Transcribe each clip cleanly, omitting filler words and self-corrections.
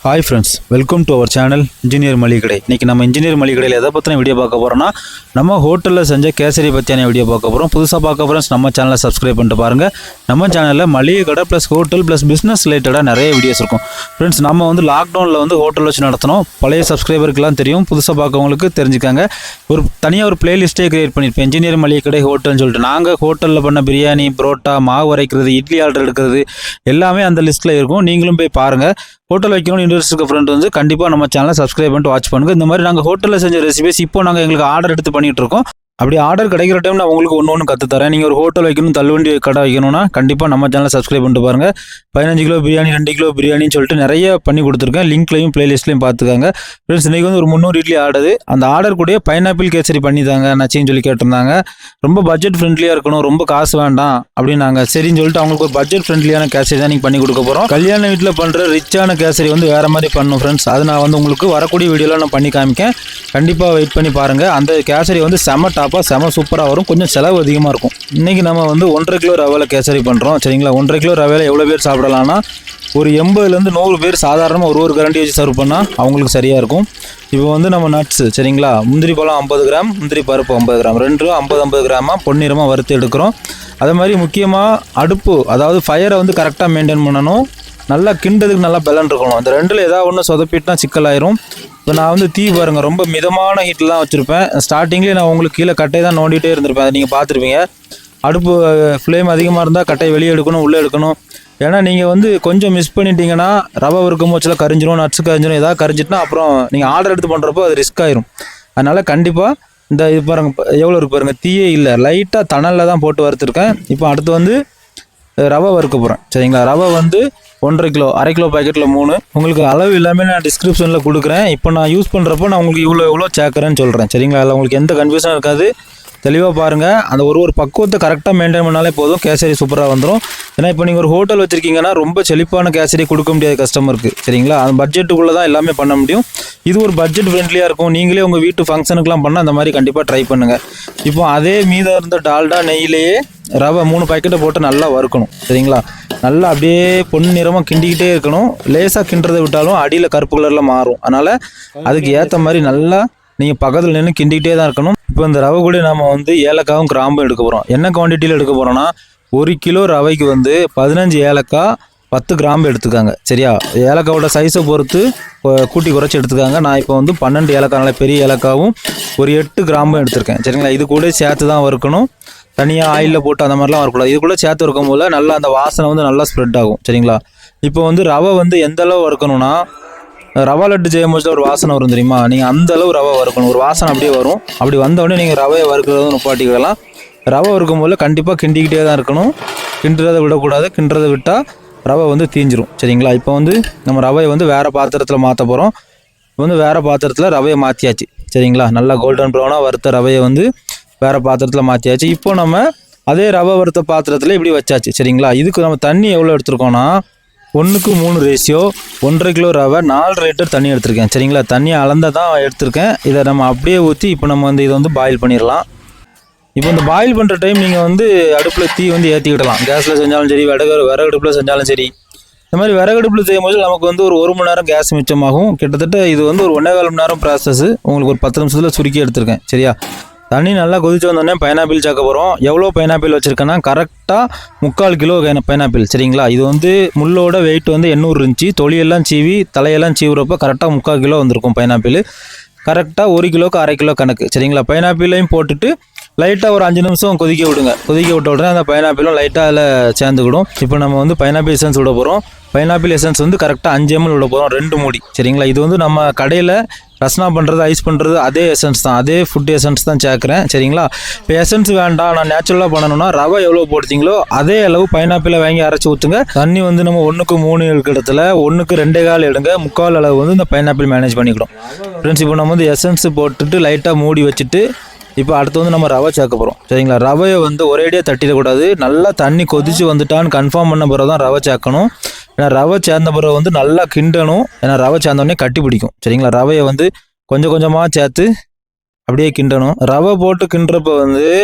Hi friends, welcome to our channel engineer மளிகை கடை. இன்றைக்கி நம்ம இன்ஜினியர் மளிகை கடையில் எதை பற்றின வீடியோ பார்க்க போகிறோம்னா, நம்ம ஹோட்டலில் செஞ்ச கேசரி பற்றியான வீடியோ பார்க்க போகிறோம். புதுசாக பார்க்க ஃப்ரெண்ட்ஸ் நம்ம சேனலை சப்ஸ்கிரைப் பண்ணிட்டு பாருங்கள். நம்ம சேனலில் மளிகை கடை ப்ளஸ் ஹோட்டல் ப்ளஸ் பிஸ்னஸ் ரிலேட்டடாக நிறைய வீடியோஸ் இருக்கும். ஃப்ரெண்ட்ஸ், நம்ம வந்து லாக்டவுனில் ஹோட்டல் வச்சு நடத்தினோம். பழைய சப்ஸ்கிரைபருக்குலாம் தெரியும், புதுசாக பார்க்கவங்களுக்கு தெரிஞ்சுக்காங்க. தனியாக ஒரு பிளேலிஸ்ட்டே கிரியேட் பண்ணியிருப்பேன், இன்ஜினியர் மளிகை கடை ஹோட்டல்னு சொல்லிட்டு. நாங்கள் ஹோட்டலில் பண்ண பிரியாணி, புரோட்டா, மாவு அரைக்கிறது, இட்லி ஆர்டர் எடுக்கிறது எல்லாமே அந்த லிஸ்ட்டில் இருக்கும். நீங்களும் போய் பாருங்கள். ஹோட்டல் வைக்கணும்னு இன்ட்ரெஸ்ட் இருக்க ஃப்ரெண்ட் கண்டிப்பாக நம்ம சேனலை சப்ஸ்கிரைப் பண்ணிட்டு வாட்ச் பண்ணுங்கள். இந்த மாதிரி நாங்கள் ஹோட்டலில் செஞ்ச ரெசிபிஸ் இப்போ நாங்கள் எங்களுக்கு ஆர்டர் எடுத்து பண்ணிகிட்டு இருக்கோம். அப்படி ஆர்டர் கிடைக்கிற டைம் நான் உங்களுக்கு ஒன்று கற்றுத்தரேன். நீங்கள் ஒரு ஹோட்டல் வைக்கணும், தள்ளுவண்டி கடை வைக்கணும்னா கண்டிப்பாக நம்ம சேனலை சப்ஸ்கிரைப் பண்ணிட்டு பாருங்கள். 15 கிலோ பிரியாணி, 2 கிலோ பிரியாணின்னு சொல்லிட்டு நிறைய பண்ணி கொடுத்துருக்கேன். லிங்க்லையும் பிளேலிஸ்ட்லையும் பார்த்துக்காங்க. ஃப்ரெண்ட்ஸ், இன்றைக்கி ஒரு 300 இட்லி ஆடுது. அந்த ஆர்டர் கூட பைனாப்பிள் கேசரி பண்ணி தாங்க நச்சின்னு சொல்லி கேட்டிருந்தாங்க. ரொம்ப பட்ஜெட் ஃப்ரெண்ட்லியாக இருக்கணும், ரொம்ப காசு வேண்டாம் அப்படின்னாங்க. சரின்னு சொல்லிட்டு அவங்களுக்கு ஒரு பட்ஜெட் ஃப்ரெண்ட்லியான கேசரி தான் நீங்கள் பண்ணி கொடுக்க போகிறோம். கல்யாண வீட்டில் பண்ணுற ரிச்சான கேசரி வேறு மாதிரி பண்ணணும் ஃப்ரெண்ட்ஸ். அது நான் உங்களுக்கு வரக்கூடிய வீடியோவில் நான் பண்ணி காமிக்கேன். கண்டிப்பாக வெயிட் பண்ணி பாருங்கள். அந்த கேசரி செம டாப்பாக செம சூப்பராக வரும். கொஞ்சம் செலவு அதிகமாக இருக்கும். இன்றைக்கி நம்ம 1.5 கிலோ ரவையில் கேசரி பண்ணுறோம். சரிங்களா, 1.5 கிலோ ரவையில் எவ்வளோ பேர் சாப்பிடலாம்னா, ஒரு 80லேருந்து 100 பேர் சாதாரணமாக ஒரு கரண்டி வச்சு சர்வ் பண்ணால் அவங்களுக்கு சரியாக இருக்கும். இப்போ நம்ம நட்ஸு, சரிங்களா, முந்திரி பழம் 50 கிராம், முந்திரி பருப்பு 50 கிராம், 2 50 கிராமாக பொன்னிறமாக வறுத்து எடுக்கிறோம். அதே மாதிரி முக்கியமாக அடுப்பு, அதாவது ஃபயரை கரெக்டாக மெயின்டைன் பண்ணணும். நல்லா கிண்டதுக்கு நல்லா பெலன் இருக்கணும். அந்த ரெண்டில் ஏதாவது ஒன்று சொதப்பிட்டுனா சிக்கலாயிரும். இப்போ நான் தீ பாருங்கள், ரொம்ப மிதமான ஹீட்டில் தான் வச்சுருப்பேன். ஸ்டார்டிங்லேயே நான் உங்களுக்கு கீழே கட்டையை தான் நோண்டிகிட்டே இருந்திருப்பேன். அதை நீங்கள் பார்த்துருப்பீங்க. அடுப்பு ஃப்ளேம் அதிகமாக இருந்தால் கட்டையை வெளியே எடுக்கணும், உள்ளே எடுக்கணும். ஏன்னா நீங்கள் கொஞ்சம் மிஸ் பண்ணிட்டீங்கன்னா ரவை வறுக்கும் போச்சில் கரிஞ்சிரும், நட்ஸு கரிஞ்சிரும். ஏதாவது கரிஞ்சிட்டுனா அப்புறம் நீங்கள் ஆர்டர் எடுத்து பண்ணுறப்போ அது ரிஸ்க் ஆயிரும். அதனால் கண்டிப்பாக இந்த இது பாருங்கள், எவ்வளோ இருக்குது பாருங்கள், தீயே இல்லை, லைட்டாக தணலில் தான் போட்டு வறுத்துருக்கேன். இப்போ அடுத்து ரவை வறுக்க போகிறேன். சரிங்களா, ரவை 1.5 கிலோ, 1/2 கிலோ பாக்கெட்டில் 3. உங்களுக்கு அளவு எல்லாமே நான் டிஸ்கிரிப்ஷனில் கொடுக்குறேன். இப்போ நான் யூஸ் பண்ணுறப்போ நான் உங்களுக்கு எவ்வளோ சேர்க்குறேன்னு சொல்கிறேன். சரிங்களா, அதில் உங்களுக்கு எந்த கன்ஃபியூஷனும் இருக்காது. தெளிவாக பாருங்கள். அந்த ஒரு பக்குவத்தை கரெக்டாக மெயின்டைன் பண்ணாலே போதும், கேசரி சூப்பராக வந்துடும். ஏன்னா இப்போ நீங்கள் ஒரு ஹோட்டல் வச்சுருக்கீங்கன்னா ரொம்ப செழிப்பான கேசரி கொடுக்க முடியாத கஸ்டமருக்கு. சரிங்களா, அந்த பட்ஜெட்டுக்குள்ளே தான் எல்லாமே பண்ண முடியும். இது ஒரு பட்ஜெட் ஃப்ரெண்ட்லியாக இருக்கும். நீங்களே உங்கள் வீட்டு ஃபங்க்ஷனுக்குலாம் பண்ணால் அந்த மாதிரி கண்டிப்பாக ட்ரை பண்ணுங்கள். இப்போ அதே மீதம் இருந்த டால்டா நெய்யிலேயே ரவை 3 பாக்கெட்டை போட்டு நல்லா வறுக்கணும். சரிங்களா, நல்லா அப்படியே பொன்னிறமாக கிண்டிக்கிட்டே இருக்கணும். லேசாக கிண்டுறதை விட்டாலும் அடியில் கருப்பு கலரில் மாறும். அதனால் அதுக்கு ஏற்ற மாதிரி நல்லா நீங்கள் பக்கத்தில் நின்று கிண்டிக்கிட்டே தான் இருக்கணும். இப்போ இந்த ரவை கூட நம்ம ஏலக்காவும் கிராம்பும் எடுக்க போகிறோம். என்ன குவான்டிட்டியில் எடுக்க போகிறோன்னா, 1 கிலோ ரவைக்கு 15 ஏலக்காய், 10 கிராம்பு எடுத்துக்காங்க. சரியா, ஏலக்காவோட சைஸை பொறுத்து கூட்டி குறைச்சி எடுத்துக்காங்க. நான் இப்போ 12 ஏலக்காய், நல்ல பெரிய ஏலக்காவும் ஒரு 8 கிராம்பும் எடுத்திருக்கேன். சரிங்களா, இது கூட சேர்த்து தான் வறுக்கணும். தனியாக ஆயிலில் போட்டு அந்த மாதிரிலாம் வரக்கூடாது. இது கூட சேர்த்து வறுக்கும் போது நல்லா அந்த வாசனை நல்லா ஸ்ப்ரெட் ஆகும். சரிங்களா, இப்போ ரவை எந்த அளவு வறுக்கணும்னா, ரவா லட்டு செய்யும் போது ஒரு வாசனை வரும் தெரியுமா, நீங்கள் அந்த அளவு ரவை வறுக்கணும். ஒரு வாசனை அப்படியே வரும். அப்படி வந்தோடனே நீங்கள் ரவையை வறுக்கிறது நிப்பாட்டிக்கலாம். ரவை வறுக்கும் போது கண்டிப்பாக கிண்டிக்கிட்டே தான் இருக்கணும். கிண்டுறதை விடக்கூடாது. கிண்டுறதை விட்டால் ரவை தீஞ்சிரும். சரிங்களா, இப்போ நம்ம ரவையை வேறு பாத்திரத்தில் மாற்ற போகிறோம். வேறு பாத்திரத்தில் ரவையை மாற்றியாச்சு. சரிங்களா, நல்லா கோல்டன் ப்ரௌனாக வறுத்த ரவையை வேறு பாத்திரத்தில் மாற்றியாச்சு. இப்போ நம்ம அதே ரவை வறுத்த பாத்திரத்தில் இப்படி வச்சாச்சு. சரிங்களா, இதுக்கு நம்ம தண்ணி எவ்வளோ எடுத்துருக்கோன்னா, 1:3 ரேஷியோ, 1.5 கிலோ ரவை 4 லிட்டர் தண்ணி எடுத்திருக்கேன். சரிங்களா, தண்ணியை அளந்தால் தான் எடுத்திருக்கேன். இதை நம்ம அப்படியே ஊற்றி இப்போ நம்ம இதை பாயில் பண்ணிடலாம். இப்போ இந்த பாயில் பண்ணுற டைம் நீங்கள் அடுப்பில் தீ ஏற்றிக்கிடலாம். கேஸில் செஞ்சாலும் சரி, விறகடுப்பில் செஞ்சாலும் சரி. இந்த மாதிரி விறகடுப்பில் செய்யும்போது நமக்கு ஒரு 1 மணி நேரம் கேஸ் மிச்சமாகும். கிட்டத்தட்ட இது ஒரு 1.25 மணி நேரம் ப்ராசஸ். உங்களுக்கு ஒரு 10 நிமிஷத்தில் சுருக்கி எடுத்திருக்கேன். சரியா, தண்ணி நல்லா கொதிச்சு வந்தோடனே பைனாப்பிள் சேர்க்க போகிறோம். எவ்வளோ பைனாப்பிள் வச்சுருக்கேன்னா, கரெக்டாக 3/4 கிலோ பைனாப்பிள். சரிங்களா, இது முள்ளோட வெயிட் 800 இருந்துச்சு. தொலியெல்லாம் சீவி தலையெல்லாம் சீவுறப்போ கரெக்டாக 3/4 கிலோ வந்திருக்கும் பைனாப்பிள். கரெக்டாக 1 கிலோக்கு 1/2 கிலோ கணக்கு. சரிங்களா, பைனாப்பிளையும் போட்டுட்டு லைட்டாக ஒரு 5 நிமிஷம் கொதிக்க விடுங்க. கொதிக்க விட்ட உடனே அந்த பைனாப்பிளும் லைட்டாக அதில் சேர்ந்துக்கிடும். இப்போ நம்ம பைனாப்பிள் எசன்ஸ் விட போகிறோம். பைனாப்பிள் எசன்ஸ் கரெக்டாக 5 ml விட போகிறோம், 2 மூடி. சரிங்களா, இது நம்ம கடையில் ரஸ்னா பண்ணுறது, ஐஸ் பண்ணுறது அதே எசன்ஸ் தான், அதே ஃபுட் எசன்ஸ் தான் சேர்க்குறேன். சரிங்களா, இப்போ எசன்ஸ் வேண்டாம், நான் நேச்சுரலாக பண்ணணும்னா ரவை எவ்வளோ போடுறீங்களோ அதே அளவு பைனாப்பிளை வாங்கி அரைச்சி ஊற்றுங்க. தண்ணி நம்ம 1:3 எடுக்க இடத்துல 1:2.25 எடுங்க. 3/4 அளவு இந்த பைனாப்பிள் மேனேஜ் பண்ணிக்கிடும். ஃப்ரெண்ட்ஸ், இப்போ நம்ம எசன்ஸ் போட்டுட்டு லைட்டாக மூடி வச்சுட்டு இப்போ அடுத்து நம்ம ரவை சேர்க்க போகிறோம். சரிங்களா, ரவையை ஒரேடியாக தட்டிடக்கூடாது. நல்லா தண்ணி கொதிச்சு வந்துட்டான்னு கன்ஃபார்ம் பண்ண பிறகு தான் ரவை சேர்க்கணும். ஏன்னா ரவை சேர்ந்த பிறகு நல்லா கிண்டணும். ஏன்னா ரவை சேர்ந்தோடனே கட்டி பிடிக்கும். சரிங்களா, ரவையை கொஞ்சம் கொஞ்சமாக சேர்த்து அப்படியே கிண்டணும். ரவை போட்டு கிண்டுறப்ப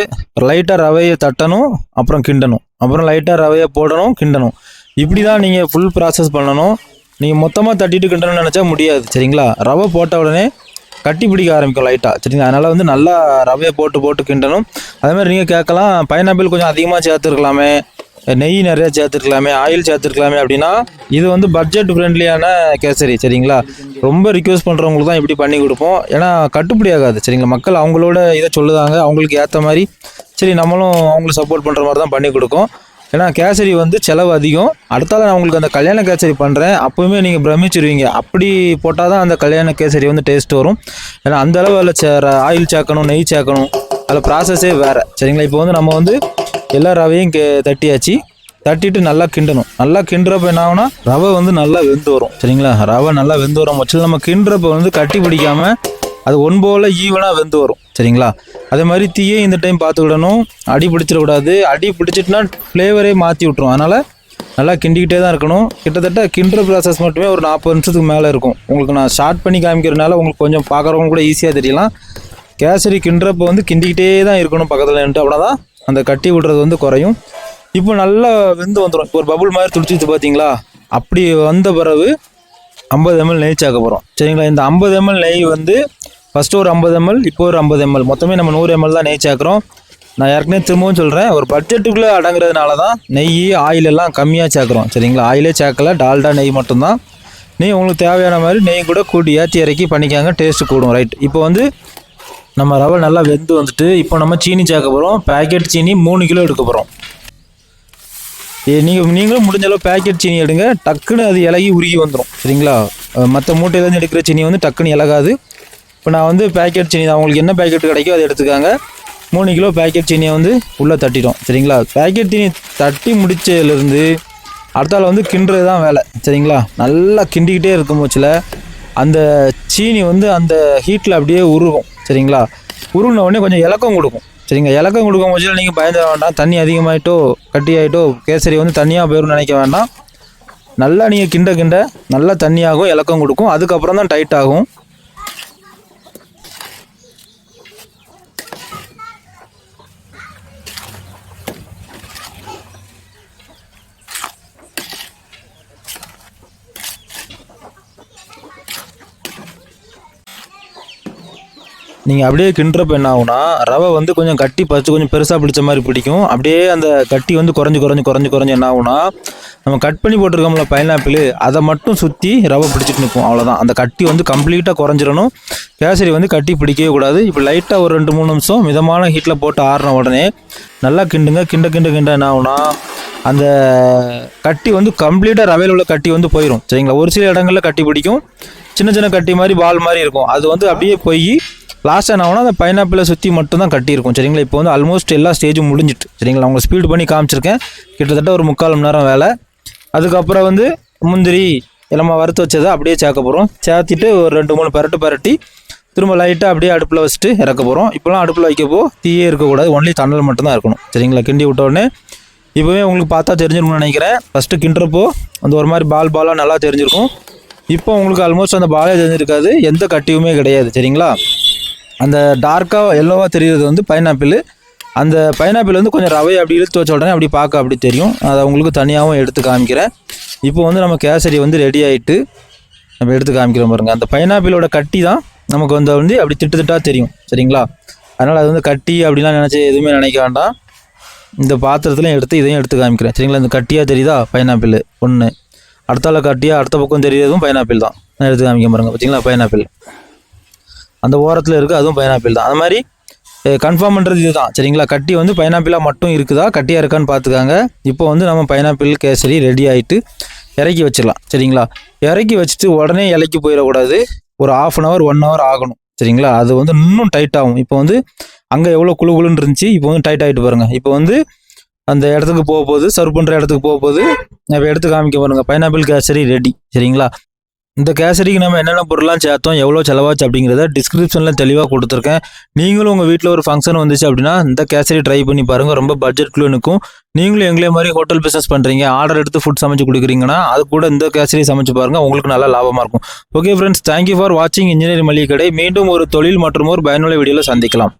லைட்டாக ரவையை தட்டணும், அப்புறம் கிண்டணும், அப்புறம் லைட்டாக ரவையை போடணும், கிண்டணும். இப்படி தான் நீங்கள் ஃபுல் ப்ராசஸ் பண்ணணும். நீங்கள் மொத்தமாக தட்டிட்டு கிண்டணும்னு நினச்சா முடியாது சரிங்களா. ரவை போட்ட உடனே கட்டி பிடிக்க ஆரம்பிக்கும் லைட்டாக சரிங்களா. அதனால் வந்து நல்லா ரவையை போட்டு கிண்டணும். அதே மாதிரி நீங்கள் கேட்கலாம், பைனாப்பிள் கொஞ்சம் அதிகமாக சேர்த்துருக்கலாமே, நெய் நிறையா சேர்த்துருக்கலாமே, ஆயில் சேர்த்துருக்கலாமே அப்படின்னா, இது வந்து பட்ஜெட் ஃப்ரெண்ட்லியான கேசரி சரிங்களா. ரொம்ப ரிக்வெஸ்ட் பண்ணுறவங்களுக்கு தான் இப்படி பண்ணி கொடுப்போம். ஏன்னா கட்டுப்படி ஆகாது சரிங்களா. மக்கள் அவங்களோட இதை சொல்லுதாங்க, அவங்களுக்கு ஏற்ற மாதிரி சரி நம்மளும் அவங்களுக்கு சப்போர்ட் பண்ணுற மாதிரி தான் பண்ணி கொடுக்கும். ஏன்னா கேசரி வந்து செலவு அதிகம். அடுத்தால நான் உங்களுக்கு அந்த கல்யாண கேசரி பண்ணுறேன், அப்போவுமே நீங்கள் பிரமிச்சிருவீங்க. அப்படி போட்டால் தான் அந்த கல்யாண கேசரி வந்து டேஸ்ட் வரும். ஏன்னா அந்தளவு அதில் ஆயில் சேர்க்கணும், நெய் சேர்க்கணும், அதில் ப்ராசஸே வேறு சரிங்களா. இப்போ வந்து நம்ம வந்து எல்லா ரவையும் தட்டியாச்சு. தட்டிட்டு நல்லா கிண்டணும். நல்லா கிண்டுறப்ப என்ன ஆகுனா ரவை வந்து நல்லா வெந்து வரும் சரிங்களா. ரவை நல்லா வெந்து வரும் பட்சத்தில் நம்ம கிண்டுறப்ப வந்து கட்டி பிடிக்காமல் அது ஒன்போல் ஈவனாக வெந்து வரும் சரிங்களா. அதே மாதிரி தீயை இந்த டைம் பார்த்துக்கிடணும், அடி பிடிச்சிடக்கூடாது. அடி பிடிச்சிட்டுனா ஃப்ளேவரே மாற்றி விட்ரும். அதனால் நல்லா கிண்டிக்கிட்டே தான் இருக்கணும். கிட்டத்தட்ட கிண்டுற ப்ராசஸ் மட்டுமே ஒரு 40 நிமிஷத்துக்கு மேலே இருக்கும். உங்களுக்கு நான் ஸ்டார்ட் பண்ணி காமிக்கிறதுனால உங்களுக்கு கொஞ்சம் பார்க்குறவங்க கூட ஈஸியாக தெரியலாம். கேசரி கிண்டுறப்போ வந்து கிண்டிக்கிட்டே தான் இருக்கணும் பக்கத்தில் நின்று, அப்படின்னா தான் அந்த கட்டி விடுறது வந்து குறையும். இப்போ நல்லா வெந்து வந்துடும். இப்போ ஒரு பபுள் மாதிரி துடிச்சிட்டு பார்த்தீங்களா. அப்படி வந்த பிறகு 50 ml நெய் சேர்க்க போகிறோம் சரிங்களா. இந்த 50 ml நெய் வந்து ஃபஸ்ட்டு ஒரு 50 ml, இப்போ ஒரு 50 ml, மொத்தமே நம்ம 100 ml தான் நெய் சேர்க்குறோம். நான் ஏற்கனவே திரும்பவும் சொல்கிறேன், ஒரு பட்ஜெட்டுக்குள்ளே அடங்குறதுனால தான் நெய் ஆயில் எல்லாம் கம்மியாக சேர்க்குறோம் சரிங்களா. ஆயிலே சேர்க்கல, டால்டா நெய் மட்டும்தான். நெய் உங்களுக்கு தேவையான மாதிரி நெய் கூட கூட்டி ஏற்றி இறக்கி பண்ணிக்காங்க, டேஸ்ட்டு கூடும் ரைட். இப்போ வந்து நம்ம ரவை நல்லா வெந்து வந்துட்டு இப்போ நம்ம சீனி சேர்க்க போகிறோம். பேக்கெட் சீனி 3 கிலோ எடுக்க போகிறோம். நீங்களும் முடிஞ்சளவு பேக்கெட் சீனி எடுங்க, டக்குன்னு அது இலகி உருகி வந்துடும் சரிங்களா. மற்ற மூட்டையிலேருந்து எடுக்கிற சீனி வந்து டக்குன்னு இலகாது. இப்போ நான் வந்து பேக்கெட் சீனி தான், உங்களுக்கு என்ன பேக்கெட் கிடைக்கோ அதை எடுத்துக்காங்க. 3 கிலோ பேக்கெட் சீனியை வந்து உள்ளே தட்டிட்டோம் சரிங்களா. பேக்கெட் சீனி தட்டி முடிச்சதுலேருந்து அடுத்தால வந்து கிண்டுறது தான் வேலை சரிங்களா. நல்லா கிண்டிக்கிட்டே இருக்கும் போச்சில் அந்த சீனி வந்து அந்த ஹீட்டில் அப்படியே உருகும் சரிங்களா. உருகின உடனே கொஞ்சம் இலக்கம் கொடுக்கும் சரிங்க. இலக்கம் கொடுக்கும் போச்சில் நீங்கள் பயந்துட வேண்டாம், தண்ணி அதிகமாகிட்டோ கட்டி ஆகிட்டோ கேசரி வந்து தண்ணியாக போயிடும்னு நினைக்க வேண்டாம். நல்லா நீங்கள் கிண்ட நல்லா தண்ணியாகும், இலக்கம் கொடுக்கும், அதுக்கப்புறம் தான் டைட் ஆகும். நீங்கள் அப்படியே கிண்டுறப்ப என்ன ஆகுனா ரவை வந்து கொஞ்சம் கட்டி பறித்து கொஞ்சம் பெருசாக பிடிச்ச மாதிரி பிடிக்கும். அப்படியே அந்த கட்டி வந்து குறைஞ்சி என்ன ஆகுனா நம்ம கட் பண்ணி போட்டிருக்கோம்ல பைனாப்பிள், அதை மட்டும் சுற்றி ரவை பிடிச்சிட்டு நிற்கும். அவ்வளோதான். அந்த கட்டி வந்து கம்ப்ளீட்டாக குறைஞ்சிடணும். கேசரி வந்து கட்டி பிடிக்கவே கூடாது. இப்போ லைட்டாக ஒரு 2-3 நிமிஷம் மிதமான ஹீட்டில் போட்டு ஆறின உடனே நல்லா கிண்டுங்க. கிண்ட என்ன ஆகுனா அந்த கட்டி வந்து கம்ப்ளீட்டாக ரவையில் உள்ள கட்டி வந்து போயிடும் சரிங்களா. ஒரு சில இடங்களில் கட்டி பிடிக்கும், சின்ன கட்டி மாதிரி பால் மாதிரி இருக்கும், அது வந்து அப்படியே போய் லாஸ்ட் என்ன ஆகுனா அந்த பைனாப்பிளை சுற்றி மட்டும் தான் கட்டியிருக்கும் சரிங்களா. இப்போ வந்து ஆல்மோஸ்ட் எல்லா ஸ்டேஜும் முடிஞ்சிட்டு சரிங்களா. அவங்க ஸ்பீடு பண்ணி காமிச்சிருக்கேன், கிட்டத்தட்ட ஒரு 3/4 மணி நேரம் வேலை. அதுக்கப்புறம் வந்து முந்திரி நம்ம வறுத்து வச்சதை அப்படியே சேர்க்க போகிறோம். சேர்த்திட்டு ஒரு 2-3 பரட்டி திரும்ப லைட்டாக அப்படியே அடுப்பில் வச்சுட்டு இறக்க போகிறோம். இப்போலாம் அடுப்பில் வைக்கப்போ தீயே இருக்கக்கூடாது, ஒன்லி தண்ணல் மட்டும்தான் இருக்கணும் சரிங்களா. கிண்டி விட்ட உடனே இப்போவே உங்களுக்கு பார்த்தா தெரிஞ்சிருக்கும்னு நினைக்கிறேன். ஃபஸ்ட்டு கிண்டுறப்போ அந்த ஒரு மாதிரி பாலாக நல்லா தெரிஞ்சிருக்கும். இப்போ உங்களுக்கு ஆல்மோஸ்ட் அந்த பாலே தெரிஞ்சிருக்காது, எந்த கட்டியுமே கிடையாது சரிங்களா. அந்த டார்க்காக எல்லோவாக தெரிகிறது வந்து பைனாப்பிள். அந்த பைனாப்பிள் வந்து கொஞ்சம் ரவையை அப்படி இழுத்து வச்ச உடனே அப்படி பார்க்க அப்படி தெரியும். அதை உங்களுக்கு தனியாகவும் எடுத்து காமிக்கிறேன். இப்போ வந்து நம்ம கேசரி வந்து ரெடி ஆகிட்டு நம்ம எடுத்து காமிக்கிறோம் பாருங்கள். அந்த பைனாப்பிளோட கட்டி தான் நமக்கு வந்து அப்படி திட்டாக தெரியும் சரிங்களா. அதனால் அது வந்து கட்டி அப்படிலாம் நினச்சி எதுவுமே நினைக்க வேண்டாம். இந்த பாத்திரத்துலையும் எடுத்து இதையும் எடுத்து காமிக்கிறேன் சரிங்களா. இந்த கட்டியாக தெரியுதா பைனாப்பிள் ஒன்று, அடுத்தால கட்டியாக அடுத்த பக்கம் தெரியுறதும் பைனாப்பிள் தான். நான் எடுத்து காமிக்க பாருங்கள் பார்த்தீங்களா. பைனாப்பிள் அந்த ஓரத்தில் இருக்குது, அதுவும் பைனாப்பிள் தான். அது மாதிரி கன்ஃபார்ம் பண்ணுறது இது தான் சரிங்களா. கட்டி வந்து பைனாப்பிளாக மட்டும் இருக்குதா கட்டியாக இருக்கான்னு பார்த்துக்காங்க. இப்போ வந்து நம்ம பைனாப்பிள் கேசரி ரெடி ஆகிட்டு இறக்கி வச்சிடலாம் சரிங்களா. இறக்கி வச்சுட்டு உடனே இலைக்கு போயிடக்கூடாது, ஒரு 1/2 hour 1 hour ஆகணும் சரிங்களா. அது வந்து இன்னும் டைட் ஆகும். இப்போ வந்து அங்கே எவ்வளோ குழுன்னு இருந்துச்சு, இப்போ வந்து டைட் ஆகிட்டு பாருங்கள். இப்போ வந்து அந்த இடத்துக்கு போக போகுது, சர்வ் பண்ணுற இடத்துக்கு போக போகுது. இப்போ எடுத்து காமிக்க பாருங்கள். பைனாப்பிள் கேசரி ரெடி சரிங்களா. இந்த கேசரிக்கு நம்ம என்னென்ன பொருள்லாம் சேர்த்தோம், எவ்வளோ செலவாச்சு அப்படிங்கிறத டிஸ்கிரிப்ஷனில் தெளிவாக கொடுத்துருக்கேன். நீங்களும் உங்கள் வீட்டில் ஒரு ஃபங்க்ஷன் வந்துச்சு அப்படின்னா இந்த கேசரி ட்ரை பண்ணி பாருங்கள், ரொம்ப பட்ஜெட்குள்ளே நிற்கும். நீங்களும் எங்களே மாதிரி ஹோட்டல் பிஸ்னஸ் பண்ணுறீங்க, ஆர்டர் எடுத்து ஃபுட் சமைச்சு கொடுக்குறீங்கன்னா அது கூட இந்த கேசரி சமைச்சு பாருங்கள், உங்களுக்கு நல்லா லாபமாக இருக்கும். ஓகே ஃப்ரெண்ட்ஸ், தேங்க்யூ ஃபார் வாட்சிங் இன்ஜினியரிங் மளிகை கடை. மீண்டும் ஒரு தொழில் மற்றும் ஒரு பயனுள்ள வீடியோவில் சந்திக்கலாம்.